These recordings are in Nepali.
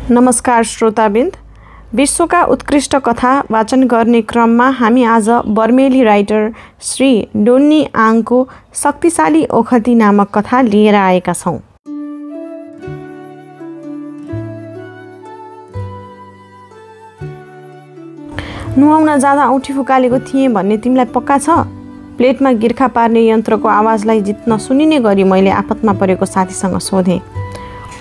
नमस्कार श्रोताबिन्द, विश्वका उत्कृष्ट कथा वाचन गर्ने क्रममा हामी आज बर्मेली राइटर श्री डोन्नी आङको शक्तिशाली ओखती नामक कथा लिएर आएका छौँ। नुहाउन जाँदा औँठी फुकालेको थिएँ भन्ने तिमीलाई पक्का छ? प्लेटमा गिर्खा पार्ने यन्त्रको आवाजलाई जित्न सुनिने गरी मैले आपतमा परेको साथीसँग सोधेँ।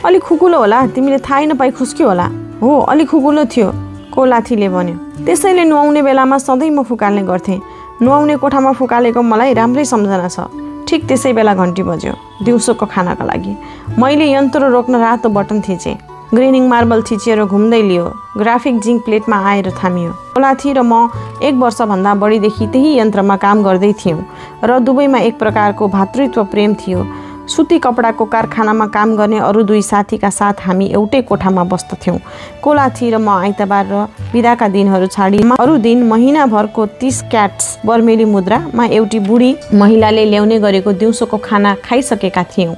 अलि खुकुलो होला, तिमीले थाहै नपाई खुस्क्यो होला। हो, अलि खुकुलो थियो, कोलाथीले भन्यो। त्यसैले नुहाउने बेलामा सधैँ म फुकाल्ने गर्थेँ। नुहाउने कोठामा फुकालेको मलाई राम्रै सम्झना छ। ठिक त्यसै बेला घन्टी बज्यो, दिउँसोको खानाका लागि। मैले यन्त्र रोक्न रातो बटन थिचेँ। ग्रेनिङ मार्बल थिचिएर घुम्दै लियो। ग्राफिक जिङ्क प्लेटमा आएर थामियो। कोलाथी र म 1 वर्षभन्दा बढीदेखि त्यही यन्त्रमा काम गर्दै थियौँ र दुवैमा एक प्रकारको भातृत्व प्रेम थियो। सुती कपडाको कारखानामा काम गर्ने अरू 2 साथीका साथ हामी एउटै कोठामा बस्दथ्यौँ। कोलाथी र म आइतबार र बिदाका दिनहरू छाडी अरू दिन महिनाभरको 30 क्याट्स बर्मेली मुद्रामा एउटी बुढी महिलाले ल्याउने गरेको दिउँसोको खाना खाइसकेका थियौँ।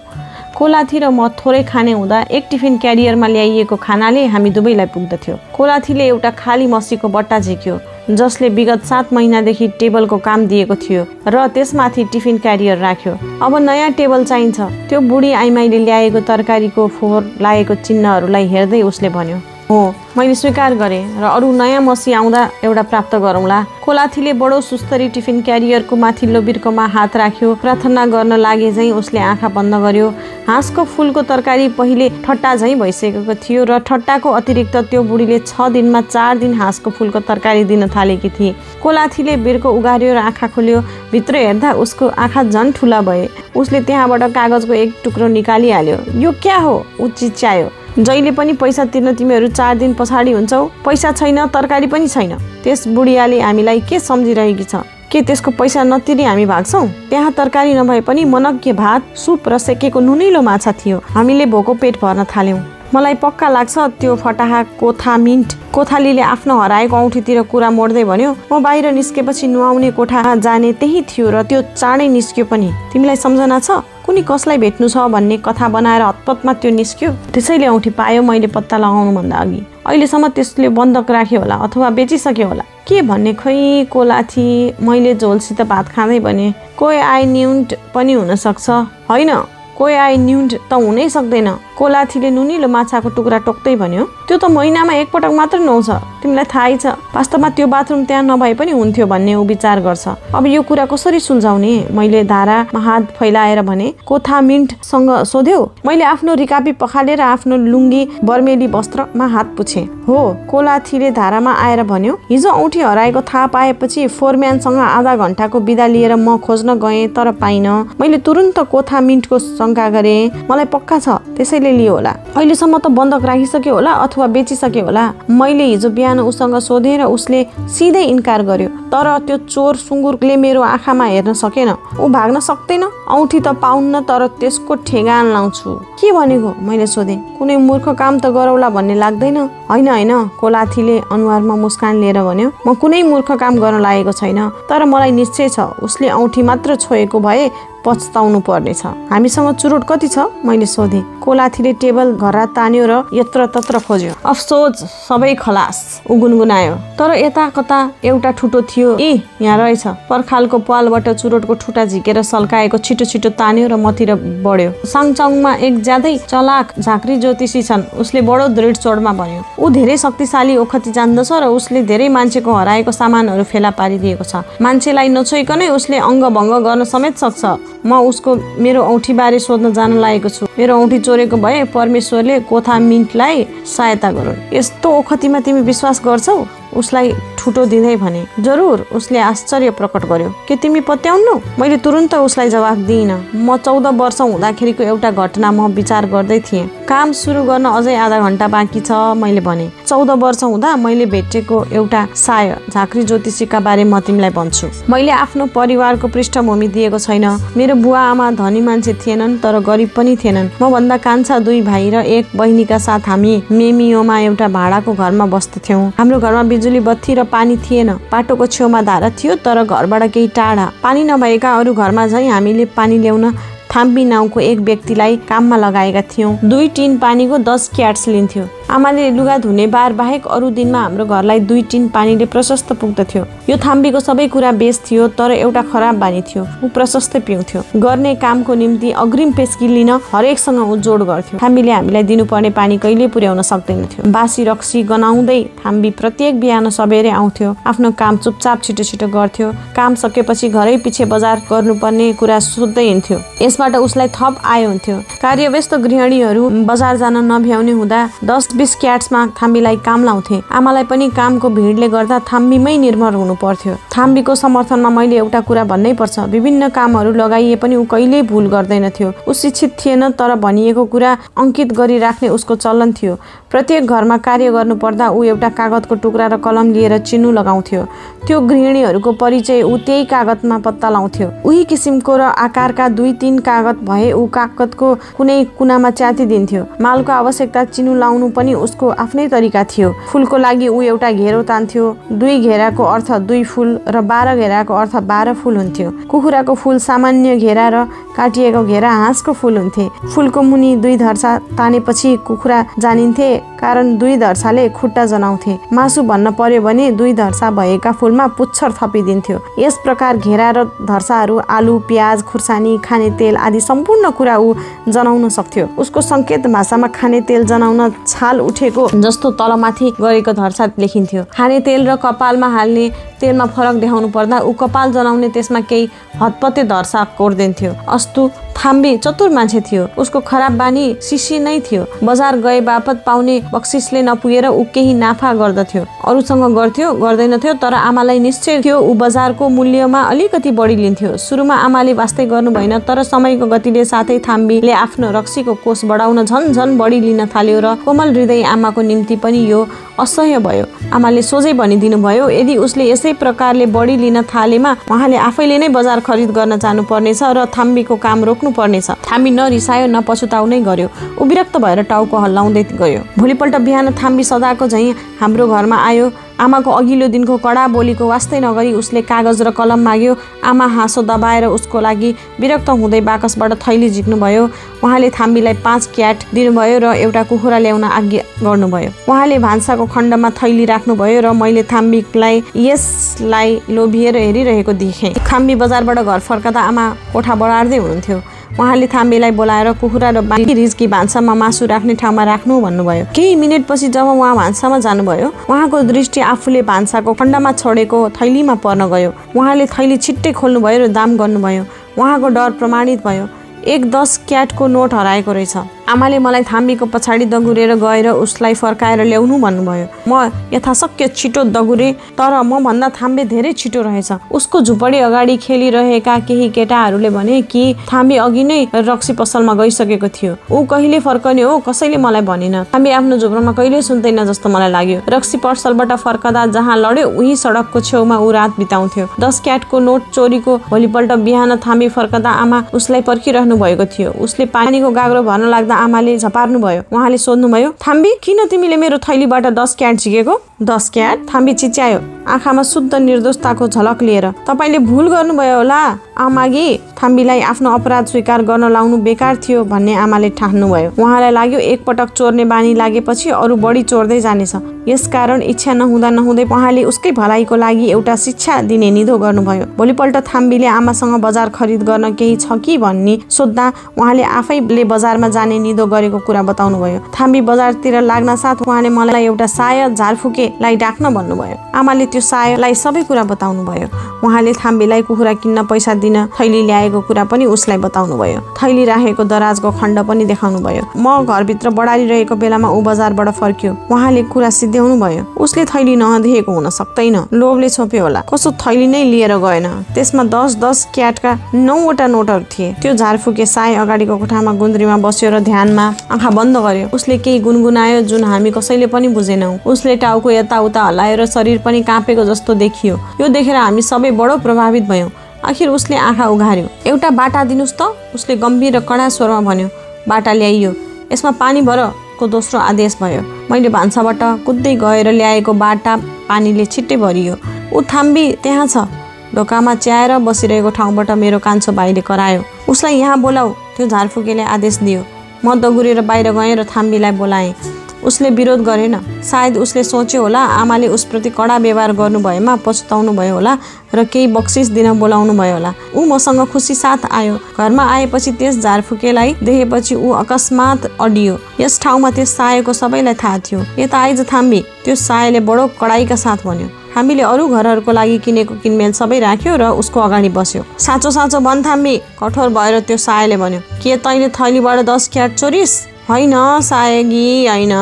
कोलाथी र म थोरै खाने हुँदा एक टिफिन क्यारियरमा ल्याइएको खानाले हामी दुवैलाई पुग्दथ्यो। कोलाथीले एउटा खाली मसीको बट्टा झिक्यो जसले विगत 7 महिनादेखि टेबलको काम दिएको थियो र त्यसमाथि टिफिन क्यारियर राख्यो। अब नयाँ टेबल चाहिन्छ। त्यो बुढी आइमाईले ल्याएको तरकारीको फोहोर लागेको चिन्हहरूलाई हेर्दै उसले भन्यो। हो, मैले स्वीकार गरेँ र अरू नयाँ मसी आउँदा एउटा प्राप्त गरौँला। कोलाथीले बडो सुस्तरी टिफिन क्यारियरको माथिल्लो बिर्कोमा हात राख्यो। प्रार्थना गर्न लागे झैँ उसले आँखा बन्द गर्यो। हाँसको फुलको तरकारी पहिले ठट्टा झैँ भइसकेको थियो र ठट्टाको अतिरिक्त त्यो बुढीले 6 दिनमा 4 दिन हाँसको फुलको तरकारी दिन थालेकी थिए। कोलाथीले बिर्को उगार्यो र आँखा खोल्यो। भित्र हेर्दा उसको आँखा झन् ठुला भए। उसले त्यहाँबाट कागजको एक टुक्रो निकालिहाल्यो। यो क्या हो? ऊ चिच्यायो। जहिले पनि पैसा तिर्न तिमीहरू 4 दिन पछाडि हुन्छौ। पैसा छैन, तरकारी पनि छैन। त्यस बुढियाले हामीलाई के सम्झिरहेकी छ? के त्यसको पैसा नतिरी हामी भाग्छौँ? त्यहाँ तरकारी नभए पनि मनग्गे भात, सुप र सेकेको नुनिलो माछा थियो। हामीले भोको पेट भर्न थाल्यौँ। मलाई पक्का लाग्छ त्यो फटाहा कोथालीले आफ्नो हराएको औँठीतिर कुरा मोड्दै भन्यो। म बाहिर निस्केपछि नुहाउने कोठा जाने त्यही थियो र त्यो चाँडै निस्क्यो पनि। तिमीलाई सम्झना छ? कुनै कसलाई भेट्नु छ भन्ने कथा बनाएर हतपतमा त्यो निस्क्यो। त्यसैले औँठी पायो मैले पत्ता लगाउनुभन्दा अघि। अहिलेसम्म त्यसले बन्दक राख्यो होला अथवा बेचिसक्यो होला। के भन्ने खै कोलाथी? मैले झोलसित भात खाँदै भने। कोही आई न्युन्ट पनि हुनसक्छ। होइन, कोही आई न्युन्ट त हुनै सक्दैन। कोलाथीले नुनिलो माछाको टुक्रा टोक्दै भन्यो। त्यो त महिनामा एक पटक मात्र नुहाउँछ। तिमीलाई थाहै छ। वास्तवमा त्यो बाथरुम त्यहाँ नभए पनि हुन्थ्यो भन्ने ऊ विचार गर्छ। अब यो कुरा कसरी सुल्झाउने? मैले धारामा हात फैलाएर भने। कोथा मिन्टसँग सोध्यो। मैले आफ्नो रिकापी पखालेर आफ्नो लुङ्गी बर्मेली वस्त्रमा हात पुछेँ। हो, कोलाथीले धारामा आएर भन्यो। हिजो औँठी हराएको थाहा पाएपछि फोरम्यानसँग आधा घन्टाको बिदा लिएर म खोज्न गएँ तर पाइनँ। मैले तुरुन्त कोथा मिन्टको शङ्का गरेँ। मलाई पक्का छ त्यसैले लियो होला। अहिलेसम्म त बन्दक राखिसक्यो होला अथवा बेचिसक्यो होला। मैले हिजो बिहान उसँग सोधेँ र उसले सिधै इन्कार गर्यो। तर त्यो चोर सुँगुरले मेरो आँखामा हेर्न सकेन। ऊ भाग्न सक्दैन। औँठी त पाउन्न तर त्यसको ठेगान लाउँछु। के भनेको? मैले सोधेँ। कुनै मूर्ख काम त गरौला भन्ने लाग्दैन? होइन, कोलाथीले अनुहारमा मुस्कान लिएर भन्यो। म कुनै मूर्ख काम गर्न लागेको छैन। तर मलाई निश्चय छ उसले औँठी मात्र छोएको भए पछताउनु पर्नेछ। हामीसँग चुरोट कति छ? मैले सोधेँ। कोलाथीले टेबल घरा तान्यो र यत्र तत्र खोज्यो। अफसोस, सबै खलास, ऊ गुनगुनायो। तर यता कता एउटा ठुटो थियो। यहाँ रहेछ। पर्खालको पालबाट चुरोटको ठुटा झिकेर सल्काएको छिटो छिटो तान्यो र मतिर बढ्यो। साङचाङमा एक ज्यादै चलाक झाँक्री ज्योतिषी छन्, उसले बडो दृढ स्वरमा भन्यो। ऊ धेरै शक्तिशाली ओखती जान्दछ र उसले धेरै मान्छेको हराएको सामानहरू फेला पारिदिएको छ। मान्छेलाई नछोइकनै उसले अङ्गभङ्ग गर्न समेत सक्छ। म उसको मेरो औँठी बारे सोध्न जान लागेको छु। मेरो औँठी चोरेको भए परमेश्वरले कोथा मिन्टलाई सहायता गरून्। यस्तो ओखतीमा तिमी विश्वास गर्छौ? उसलाई ठुटो दिँदै भने। जरुर, उसले आश्चर्य प्रकट गर्यो। के तिमी पत्याउनु? मैले तुरुन्त उसलाई जवाफ दिइनँ। म 14 वर्ष हुँदाखेरिको एउटा घटना म विचार गर्दै थिएँ। काम सुरु गर्न अझै आधा घन्टा बाँकी छ मैले भने। 14 वर्ष हुँदा मैले भेटेको एउटा साय झाँक्री ज्योतिषीका बारे म तिमीलाई भन्छु। मैले आफ्नो परिवारको पृष्ठभूमि दिएको छैन। मेरो बुवा आमा धनी मान्छे थिएनन् तर गरिब पनि थिएनन्। म भन्दा कान्छा 2 भाइ र 1 बहिनीका साथ हामी मेमियोमा एउटा भाडाको घरमा बस्दथ्यौँ। हाम्रो घरमा बिजुली बत्ती र पानी थिएन। बाटोको छेउमा धारा थियो तर घरबाट केही टाढा। पानी नभएका अरू घरमा झैँ हामीले पानी ल्याउन थाम्बी नाउँको एक व्यक्तिलाई काममा लगाएका थियौँ। 2 टिन पानीको 10 क्याट्स लिन्थ्यो। आमाले लुगा धुने बार बाहेक अरू दिनमा हाम्रो घरलाई 2 टिन पानीले प्रशस्त पुग्दथ्यो। यो थाम्बीको सबै कुरा बेस थियो, तर एउटा खराब बानी थियो, ऊ प्रशस्तै पिउँथ्यो। गर्ने कामको निम्ति अग्रिम पेस्की लिन हरेकसँग ऊ जोड गर्थ्यो। थाम्बीले हामीलाई दिनुपर्ने पानी कहिले पुर्याउन सक्दैनथ्यो। बासी रक्सी गनाउँदै थाम्बी प्रत्येक बिहान सबेरै आउँथ्यो। आफ्नो काम चुपचाप छिटो छिटो गर्थ्यो। काम सकेपछि घरै पछि बजार गर्नुपर्ने कुरा सोध्दै हिँड्थ्यो। यसबाट उसलाई थप आय हुन्थ्यो। कार्यव्यस्त गृहिणीहरू बजार जान नभ्याउने हुँदा 10-20 क्याट्समा थाम्बीलाई काम लाउँथे। आमालाई पनि कामको भिडले गर्दा थाम्बीमै निर्भर हुनु पर्थ्यो। थाम्बीको समर्थनमा मैले एउटा कुरा भन्नै पर्छ, विभिन्न कामहरू लगाइए पनि ऊ कहिल्यै भुल गर्दैनथ्यो। ऊ शिक्षित थिएन, तर भनिएको कुरा अंकित गरिराख्ने उसको चलन थियो। प्रत्येक घरमा कार्य गर्नु पर्दा ऊ एउटा कागजको टुक्रा र कलम लिएर चिन्नु लगाउँथ्यो। त्यो गृहिणीहरूको परिचय ऊ त्यही कागजमा पत्ता लाउँथ्यो। उही किसिमको र आकारका 2-3 कागज भए ऊ कागजको कुनै कुनामा च्यातिदिन्थ्यो। मालको आवश्यकता चिन्नु लाउनु पनि उसको आफ्नै तरिका थियो। फूलको लागि ऊ एउटा घेरो तान्थ्यो। 2 घेराको अर्थ 2 फूल र 12 घेराको अर्थ 12 फूल हुन्थ्यो। कुखुराको फूल सामान्य घेरा र काटिएको घेरा हाँसको फूल हुन्थे। फूलको मुनि 2 धर्सा तानेपछि कुखुरा जानिन्थे, कारण 2 धर्साले खुट्टा जनाउँथे। मासु भन्न पर्यो भने 2 धर्सा भएका फूलमा पुच्छर थपिदिन्थ्यो। यस प्रकार घेरा र धर्साहरू आलु, प्याज, खुर्सानी, खाने तेल आदि सम्पूर्ण कुरा ऊ जनाउन सक्थ्यो। उसको संकेत भाषामा खाने तेल जनाउन छाल उठेको जस्तो तलमाथि गरेको धर्सा लेखिन्थ्यो। खाने तेल र कपालमा हाल्ने तेलमा फरक देखाउनु पर्दा ऊ कपाल जनाउने त्यसमा केही हतपते धर्सा कोर्दिन्थ्यो। अस्तु थाम्बी चतुर मान्छे थियो। उसको खराब बानी सिसी नै थियो। बजार गए बापत पाउने बक्सिसले नपुगेर ऊ केही नाफा गर्दथ्यो। अरूसँग गर्थ्यो गर्दैनथ्यो, तर आमालाई निश्चय थियो ऊ बजारको मूल्यमा अलिकति बढी लिन्थ्यो। सुरुमा आमाले वास्तै गर्नु भएन, तर समयको गतिले साथै थाम्बीले आफ्नो रक्सीको कोष बढाउन झन बढी लिन थाल्यो र कोमल हृदय आमाको निम्ति पनि यो असह्य भयो। आमाले सोझै भनिदिनु भयो, यदि उसले यसै प्रकारले बढी लिन थालेमा उहाँले आफैले नै बजार खरिद गर्न जानु पर्नेछ र थाम्बीको काम रोक्नु पर्नेछ। थाम्बी न रिसायो न पछुताउनै गर्यो। ऊ विरक्त भएर टाउको हल्लाउँदै गयो। भोलिपल्ट बिहान थाम्बी सदाको झैँ हाम्रो घरमा आयो। आमाको अघिल्लो दिनको कडा बोलीको वास्तै नगरी उसले कागज र कलम माग्यो। आमा हाँसो दबाएर उसको लागि विरक्त हुँदै बाकसबाट थैली झिक्नुभयो। उहाँले थाम्बीलाई 5 क्याट दिनुभयो र एउटा कुखुरा ल्याउन आज्ञा गर्नुभयो। उहाँले भान्साको खण्डमा थैली राख्नुभयो र मैले थाम्बीलाई यसलाई लोभिएर हेरिरहेको देखेँ। थाम्बी बजारबाट घर फर्कदा आमा कोठा बढार्दै हुनुहुन्थ्यो। उहाँले थाम्बीलाई बोलाएर कुखुरा र बाँकी रिजकी भान्सामा मासु राख्ने ठाउँमा राख्नु भन्नुभयो। केही मिनेटपछि जब उहाँ भान्सामा जानुभयो, उहाँको दृष्टि आफूले भान्साको खण्डमा छोडेको थैलीमा पर्न गयो। उहाँले थैली छिट्टै खोल्नुभयो र दाम गर्नुभयो। उहाँको डर प्रमाणित भयो। एक 10 क्याटको नोट हराएको रहेछ। आमाले मलाई थाम्बीको पछाडि दगुरेर गएर उसलाई फर्काएर ल्याउनु भन्नुभयो। म यथाशक्य छिटो दगुरे, तर म भन्दा थाम्बी धेरै छिटो रहेछ। उसको झुपडी अगाडि खेलिरहेका केही केटाहरूले भने कि थाम्बी अघि नै रक्सी पसलमा गइसकेको थियो। ऊ कहिले फर्कने हो कसैले मलाई भनेन। थाम्बी आफ्नो झुप्रोमा कहिले सुन्दैन जस्तो मलाई लाग्यो। रक्सी पसलबाट फर्कदा जहाँ लड्यो उही सडकको छेउमा ऊ रात बिताउँथ्यो। 10 क्याटको नोट चोरीको भोलिपल्ट बिहान थाम्बी फर्कदा आमा उसलाई पर्खिरहनु भएको थियो। उसले पानीको गाग्रो भर्न लाग्दा आमाले झपार्नु भयो। उहाँले सोध्नुभयो, थाम्बी किन तिमीले मेरो थैलीबाट 10 क्याट झिकेको? 10 क्याट? थाम्बी चिच्यायो, आँखामा शुद्ध निर्दोषताको झलक लिएर। तपाईले भुल गर्नुभयो होला आमागी। थाम्बीलाई आफ्नो अपराध स्वीकार गर्न लाउनु बेकार थियो भन्ने आमाले ठान्नुभयो। उहाँलाई लाग्यो एकपटक चोर्ने बानी लागेपछि अरू बढी चोर्दै जानेछ। यसकारण इच्छा नहुँदै उहाँले उसकै भलाइको लागि एउटा शिक्षा दिने निधो गर्नुभयो। भोलिपल्ट थाम्बीले आमासँग बजार खरिद गर्न केही छ कि भन्ने सोद्धा उहाँले आफैले बजारमा जाने निधो गरेको कुरा बताउनुभयो। थाम्बी बजारतिर लाग्न साथ उहाँले मलाई एउटा साय झारफुकेलाई डाक्न भन्नुभयो। आमाले त्यो सायलाई सबै कुरा बताउनु भयो। उहाँले थाम्बीलाई कुखुरा किन्न पैसा दिन थैली ल्याएको कुरा पनि उसलाई बताउनु भयो। थैली राखेको दराजको खण्ड पनि देखाउनु भयो। म घरभित्र बढारिरहेको बेलामा ऊ बजारबाट फर्क्यो। उहाँले कुरा सिध्याउनु भयो। उसले थैली नदेखेको हुन सक्दैन, लोभले छोप्यो होला। कसो थैली नै लिएर गएन। त्यसमा 10-10 क्याटका 9वटा नोटहरू थिए। त्यो झारफुके साय अगाडिको कोठामा गुन्द्रीमा बस्यो र ध्यानमा आँखा बन्द गर्यो। उसले केही गुनगुनायो जुन हामी कसैले पनि बुझेनौँ। उसले टाउको यताउता हल्लायो र शरीर पनि काँपेको जस्तो देखियो। यो देखेर हामी सबै बडो प्रभावित भयौँ। आखिर उसले आँखा उघार्यो। एउटा बाटा दिनुस् त, उसले गम्भीर र कडा स्वरमा भन्यो। बाटा ल्याइयो। यसमा पानी भरको दोस्रो आदेश भयो। मैले भान्साबाट कुद्दै गएर ल्याएको बाटा पानीले छिट्टै भरियो। ऊ थाम्बी त्यहाँ छ। ढोकामा च्याएर बसिरहेको ठाउँबाट मेरो कान्छो भाइले करायो, उसलाई यहाँ बोलाऊ। त्यो झारफुकेले आदेश दियो। म दगुरेर बाहिर गएँ र थाम्बीलाई बोलाएँ। उसले विरोध गरेन। सायद उसले सोच्यो होला आमाले उसप्रति कडा व्यवहार गर्नुभएमा पछुताउनु भयो होला र केही बक्सिस दिन बोलाउनु भयो होला। ऊ मसँग खुसी साथ आयो। घरमा आएपछि त्यस झारफुकेलाई देखेपछि ऊ अकस्मात अडियो। यस ठाउँमा त्यस सायको सबैलाई थाहा थियो। यता आइज थाम्बी, त्यो सायले बडो कडाइका साथ भन्यो। हामीले अरू घरहरूको लागि किनेको किनमेल सबै राख्यो र उसको अगाडि बस्यो। साँचो साँचो भन् थाम्बी, कठोर भएर त्यो सायले भन्यो। के तैँले थैलीबाट 10 क्याट चोरिस? होइन सायगी, होइन।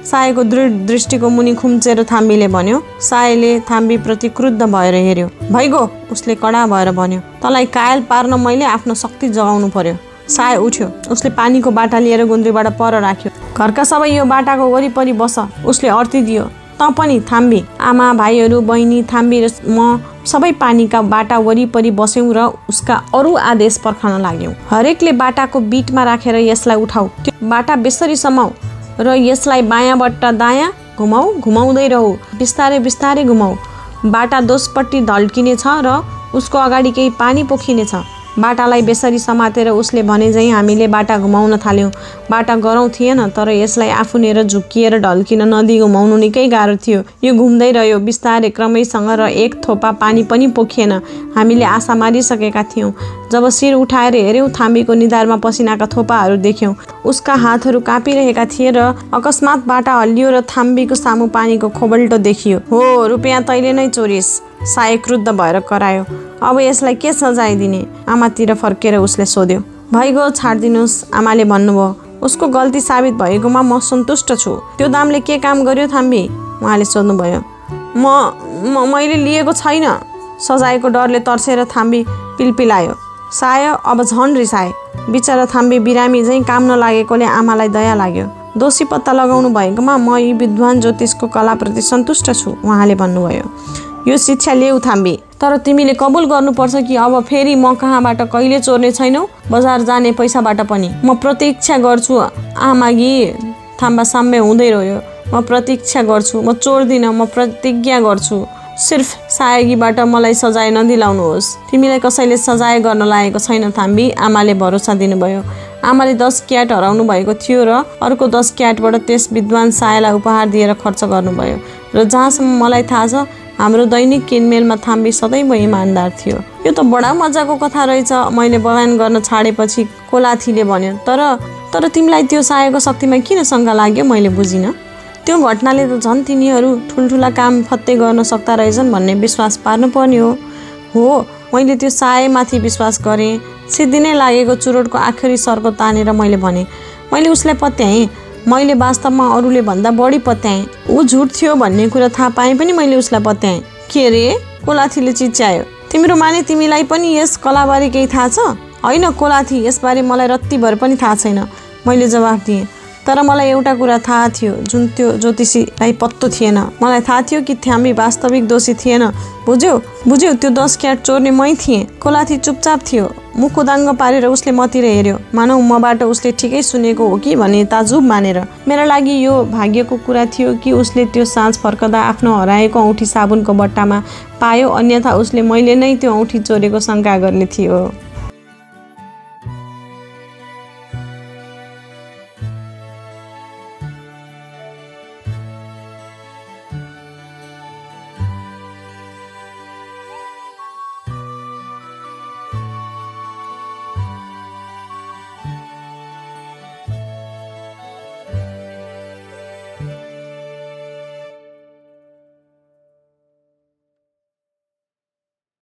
सायको दृढ दृष्टिको मुनि खुम्चेर थाम्बीले भन्यो। सायले थाम्बीप्रति क्रुद्ध भएर हेर्यो। भइगो, उसले कडा भएर भन्यो। तँलाई कायल पार्न मैले आफ्नो शक्ति जगाउनु पर्यो। साय उठ्यो। उसले पानीको बाटा लिएर गुन्द्रीबाट पर राख्यो। घरका सबै यो बाटाको वरिपरि बस, उसले अर्ती दियो। तँ पनि थाम्बी, आमा, भाइहरू, बहिनी, थाम्बी र म सबै पानीका बाटा वरिपरि बस्यौँ र उसका अरू आदेश पर्खन लाग्यौँ। हरेकले बाटाको बिटमा राखेर यसलाई उठाऊ, त्यो बाटा बेसरी समाऊ र यसलाई बायाँबाट दायाँ घुमाऊ, घुमाउँदै रहऊ, बिस्तारै बिस्तारै घुमाऊ। बाटा दोस्पट्टि ढल्किनेछ र उसको अगाडि केही पानी पोखिनेछ। बाटालाई बेसरी समातेर उसले भने झैँ हामीले बाटा घुमाउन थाल्यौँ। बाटा गरौँ थिएन, तर यसलाई आफूनेर झुक्किएर ढल्किन नदी घुमाउनु निकै गाह्रो थियो। यो घुम्दै रह्यो बिस्तारै क्रमैसँग र एक थोपा पानी पनि पोखिएन। हामीले आशा मारिसकेका थियौँ। जब शिर उठाएर हेऱ्यौँ, थाम्बीको निधारमा पसिनाका थोपाहरू देख्यौँ। उसका हातहरू काँपिरहेका थिए र अकस्मात बाटा हल्लियो र थाम्बीको सामु पानीको खोबल्टो देखियो। हो, रुपियाँ तैँले नै चोरिस, साय क्रुद्ध भएर करायो। अब यसलाई के सजाय दिने? आमातिर फर्केर उसले सोध्यो। भइगयो, छाडिदिनुहोस्, आमाले भन्नुभयो। उसको गल्ती साबित भएकोमा म सन्तुष्ट छु। त्यो दामले के काम गर्यो थाम्बी? उहाँले सोध्नुभयो। मैले लिएको छैन। सजायको डरले तर्सेर थाम्बी पिलपिलायो। साय अब झन् रिसाए। बिचरा थाम्बी बिरामी झैँ काम नलागेकोले आमालाई दया लाग्यो। दोषी पत्ता लगाउनु भएकोमा म यी विद्वान ज्योतिषको कलाप्रति सन्तुष्ट छु, उहाँले भन्नुभयो। यो शिक्षा ल्याऊ थाम्बी, तर तिमीले कबुल गर्नुपर्छ कि अब फेरि म कहाँबाट कहिले चोर्ने छैनौ, बजार जाने पैसाबाट पनि। म प्रतीक्षा गर्छु आमागी, थाम्बा साम्य हुँदै रह्यो। म प्रतीक्षा गर्छु, म चोर्दिनँ, म प्रतिज्ञा गर्छु। सिर्फ सायगीबाट मलाई सजाय नदिलाउनुहोस्। तिमीलाई कसैले सजाय गर्न लागेको छैन थाम्बी, आमाले भरोसा दिनुभयो। आमाले 10 क्याट हराउनु भएको थियो र अर्को 10 क्याटबाट त्यस विद्वान सायलाई उपहार दिएर खर्च गर्नुभयो। र जहाँसम्म मलाई थाहा छ, हाम्रो दैनिक किनमेलमा थाम्बी सदैव इमान्दार थियो। यो त बडा मजाको कथा रहेछ, मैले बयान गर्न छाडेपछि कोलाथीले भन्यो। तर तिमीलाई त्यो सायको शक्तिमा किन शङ्का लाग्यो? मैले बुझिनँ। त्यो घटनाले त झन् तिनीहरू ठुल्ठुला काम फत्ते गर्न सक्दा रहेछन् भन्ने विश्वास पार्नुपर्ने हो। मैले त्यो सायमाथि विश्वास गरेँ। सिद्धिनै लागेको चुरोटको आखिरी सर्को तानेर मैले भने। मैले उसलाई पत्याएँ। मैले वास्तवमा अरूले भन्दा बढी पत्याएँ। ऊ झुट थियो भन्ने कुरा थाहा पाएँ पनि मैले उसलाई पत्याएँ। के रे? कोलाथीले चिच्यायो। तिम्रो माने तिमीलाई पनि यस कलाबारे केही थाहा छ? होइन कोलाथी, यसबारे मलाई रत्तिभर पनि थाहा छैन, मैले जवाफ दिएँ। तर मलाई एउटा कुरा थाहा थियो, जुन त्यो ज्योतिषीलाई पत्तो थिएन। मलाई थाहा थियो कि थाम्बी वास्तविक दोषी थिएन। बुझ्यौ, त्यो 10 क्याट चोर्ने मै थिएँ। कोलाथी चुपचाप थियो। मुख उदाङ्ग पारेर उसले मतिर हेऱ्यो, मानौ मबाट उसले ठिकै सुनेको हो कि भन्ने ताजुब मानेर। मेरा लागि यो भाग्यको कुरा थियो कि उसले त्यो साँझ फर्कदा आफ्नो हराएको औँठी साबुनको बट्टामा पायो, अन्यथा उसले मैले नै त्यो औँठी चोरेको शङ्का गर्ने थियो।